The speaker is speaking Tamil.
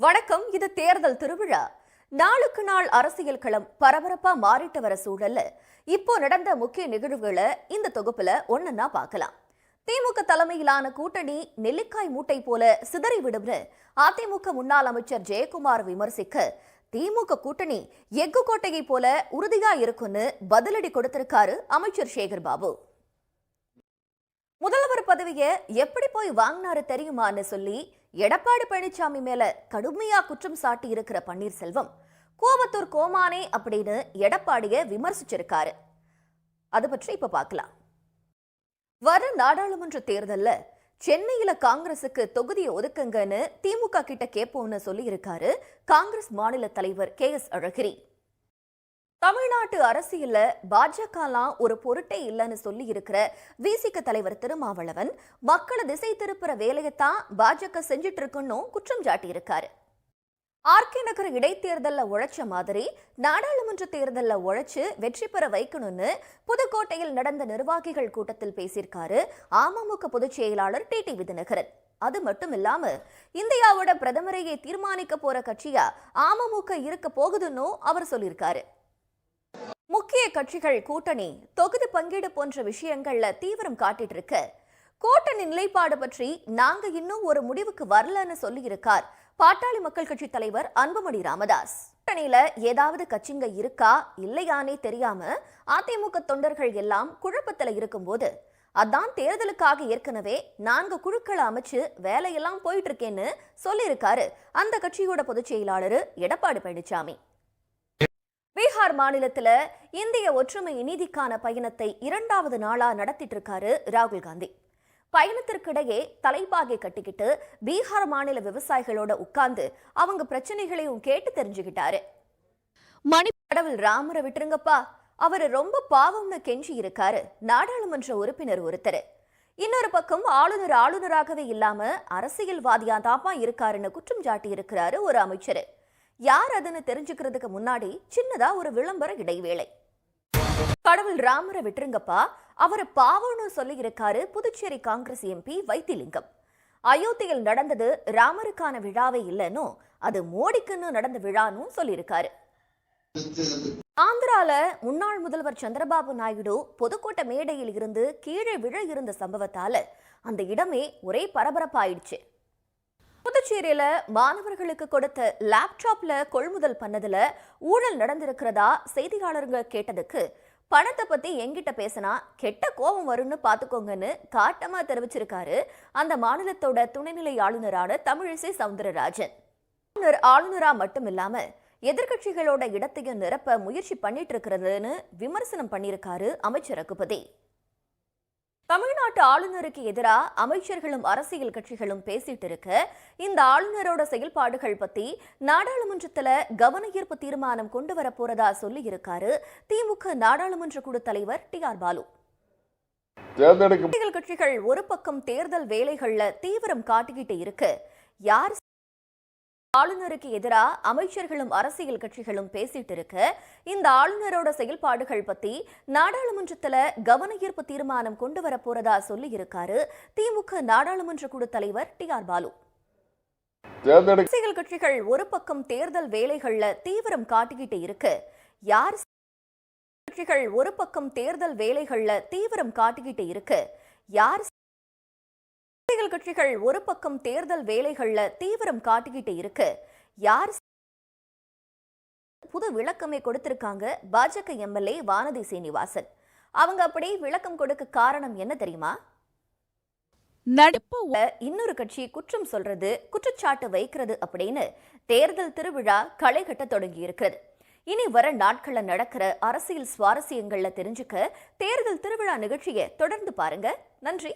வணக்கம். இது தேர்தல் திருவிழா. நாளுக்கு நாள் அரசியல் களம் பரபரப்பா மாறிட்டு வர சூழல்ல இப்போ நடந்த முக்கிய நிகழ்வுகளை இந்த தொகுப்புல ஒன்னொன்னா பார்க்கலாம். திமுக தலைமையிலான கூட்டணி நெல்லிக்காய் மூட்டை போல சிதறிவிடும்னு அதிமுக முன்னாள் அமைச்சர் ஜெயக்குமார் விமர்சிக்க, திமுக கூட்டணி எஃகு கோட்டையை போல உறுதியா இருக்குன்னு பதிலடி கொடுத்திருக்காரு அமைச்சர் சேகர் பாபு. முதல்வர் பதவியை எப்படி போய் வாங்கினாரு தெரியுமான்னு சொல்லி எடப்பாடி பழனிசாமி மேல கடுமையா குற்றம் சாட்டி இருக்கிற பன்னீர்செல்வம் கோவத்தூர் கோமானே அப்படின்னு எடப்பாடிய விமர்சிச்சிருக்காரு. அது பற்றி இப்ப பார்க்கலாம். வர நாடாளுமன்ற தேர்தல்ல சென்னையில காங்கிரசுக்கு தொகுதியை ஒதுக்குங்கன்னு திமுக கிட்ட கேட்போம்னு சொல்லி இருக்காரு காங்கிரஸ் மாநில தலைவர் KS அழகிரி. தமிழ்நாட்டு அரசியல்ல பாஜகலாம் ஒரு பொருட்டே இல்லைன்னு சொல்லி இருக்கிற விசிக தலைவர் திருமாவளவன் மக்களை திசை திருப்புற வேலையத்தான் பாஜக செஞ்சிட்டு இருக்குன்னு குற்றம் சாட்டி இருக்காரு. ஆர்கே நகர் இடைத்தேர்தல்ல உழைச்ச மாதிரி நாடாளுமன்ற தேர்தல்ல உழைச்சு வெற்றி பெற வைக்கணும்னு புதுக்கோட்டையில் நடந்த நிர்வாகிகள் கூட்டத்தில் பேசியிருக்காரு அமமுக பொதுச் செயலாளர் டிடிவி தினகரன். அது மட்டும் இல்லாம இந்தியாவோட பிரதமரையே தீர்மானிக்க போற கட்சியா அமமுக இருக்க போகுதுன்னு அவர் சொல்லியிருக்காரு. முக்கிய கட்சிகள் கூட்டணி தொகுதி பங்கீடு போன்ற விஷயங்கள்ல தீவிரம் காட்டிட்டு இருக்க, கூட்டணி நிலைப்பாடு பற்றி நாங்க இன்னும் ஒரு முடிவுக்கு வரலன்னு சொல்லி இருக்கார் பாட்டாளி மக்கள் கட்சி தலைவர் அன்புமணி ராமதாஸ். கூட்டணியில ஏதாவது கட்சிங்க இருக்கா இல்லையானே தெரியாம அதிமுக தொண்டர்கள் எல்லாம் குழப்பத்துல இருக்கும்போது, அதான் தேர்தலுக்காக ஏற்கனவே 4 குழுக்களை அமைச்சு வேலையெல்லாம் போயிட்டு இருக்கேன்னு சொல்லி இருக்காரு அந்த கட்சியோட பொதுச் செயலாளர் எடப்பாடி பழனிசாமி. பீகார் மாநிலத்துல இந்திய ஒற்றுமை நீதிக்கான பயணத்தை 2வது நாளா நடத்திட்டு இருக்காரு ராகுல் காந்தி. பயணத்திற்கிடையே தலைப்பாகை கட்டிக்கிட்டு பீகார் மாநில விவசாயிகளோட உட்கார்ந்து அவங்க பிரச்சனைகளையும் கேட்டு தெரிஞ்சுக்கிட்டாரு. கடவுள் ராமரை விட்டுருங்கப்பா, அவரு ரொம்ப பாவம்னு கெஞ்சி இருக்காரு நாடாளுமன்ற உறுப்பினர் ஒருத்தர். இன்னொரு பக்கம் ஆளுநராகவே இல்லாம அரசியல்வாதியா தாப்பா இருக்காருன்னு குற்றம் சாட்டி இருக்கிறாரு ஒரு அமைச்சர். யார் அதுன்னு தெரிஞ்சுக்கிறதுக்கு முன்னாடி சின்னதா ஒரு விளம்பர இடைவேளை. கடவுள் ராமரை விட்டுருங்கப்பா, அவரை பாவம்னு சொல்லி இருக்காரு புதுச்சேரி காங்கிரஸ் MP வைத்திலிங்கம். அயோத்தியில் நடந்தது ராமருக்கான விழாவே இல்லைன்னு, அது மோடிக்குன்னு நடந்த விழான்னு சொல்லியிருக்காரு. ஆந்திரால முன்னாள் முதல்வர் சந்திரபாபு நாயுடு பொதுக்கூட்ட மேடையில் இருந்து கீழே விழ இருந்த சம்பவத்தால அந்த இடமே ஒரே பரபரப்பாயிடுச்சு. புதுச்சேரியில மாணவர்களுக்கு கொடுத்த லேப்டாப்ல கொள்முதல் பண்ணதுல ஊழல் நடந்திருக்கிறதா செய்தியாளருங்க கேட்டதுக்கு, பணத்தை பத்தி எங்கிட்ட பேசினா கெட்ட கோபம் வரும்னு பாத்துக்கோங்கன்னு காட்டமா தெரிவிச்சிருக்காரு அந்த மாநிலத்தோட துணைநிலை ஆளுநரான தமிழிசை சவுந்தரராஜன். ஆளுநரா மட்டும் இல்லாம எதிர்கட்சிகளோட இடத்தையும் நிரப்ப முயற்சி பண்ணிட்டு இருக்கிறதுன்னு விமர்சனம் பண்ணியிருக்காரு அமைச்சர் ரகுபதி. தமிழ்நாட்டு ஆளுநருக்கு எதிராக அமைச்சர்களும் அரசியல் கட்சிகளும் பேசிட்டு இருக்க, இந்த ஆளுநரோட செயல்பாடுகள் பத்தி நாடாளுமன்றத்துல கவன ஈர்ப்பு தீர்மானம் கொண்டு வர போறதா சொல்லி இருக்காரு திமுக நாடாளுமன்ற குழு தலைவர் TR பாலு. அரசியல் கட்சிகள் ஒரு பக்கம் தேர்தல் வேலைகள்ல தீவிரம் காட்டிக்கிட்டு இருக்கு, யார் ஆளுநருக்கு எதிராக அமைச்சர்களும் அரசியல் கட்சிகளும் பேசிட்டு இருக்க, இந்த ஆளுநரோட செயல்பாடுகள் பத்தி நாடாளுமன்றத்துல கவன ஈர்ப்பு தீர்மானம் கொண்டு வர போறதா சொல்லி இருக்காரு திமுக நாடாளுமன்ற குழு தலைவர் TR பாலு. அரசியல் கட்சிகள் ஒரு பக்கம் தேர்தல் வேலைகள்ல தீவிரம் காட்டிக்கிட்டு இருக்கு, யார் கட்சிகள் ஒரு பக்கம் தேர்தல் வேலைகள்ல தீவிரம் காட்டிக்கிட்டு இருக்கு, யார் கட்சிகள் ஒரு பக்கம் தேர்தல் வேலைகள்ல தீவிரம் காட்டிக்கிட்டு இருக்கு, யார் புது விளக்கமே கொடுத்திருக்காங்க பாஜக MLA வானதி சீனிவாசன். அவங்க அப்படி விளக்கம் கொடுக்க காரணம் என்ன தெரியுமா? இன்னொரு கட்சி குற்றம் சொல்றது, குற்றச்சாட்டு வைக்கிறது அப்படின்னு தேர்தல் திருவிழா களை கட்ட தொடங்கி இருக்கிறது. இனி வர நாட்கள்ல நடக்கிற அரசியல் சுவாரஸ்யங்கள்ல தெரிஞ்சுக்க தேர்தல் திருவிழா நிகழ்ச்சியை தொடர்ந்து பாருங்க. நன்றி.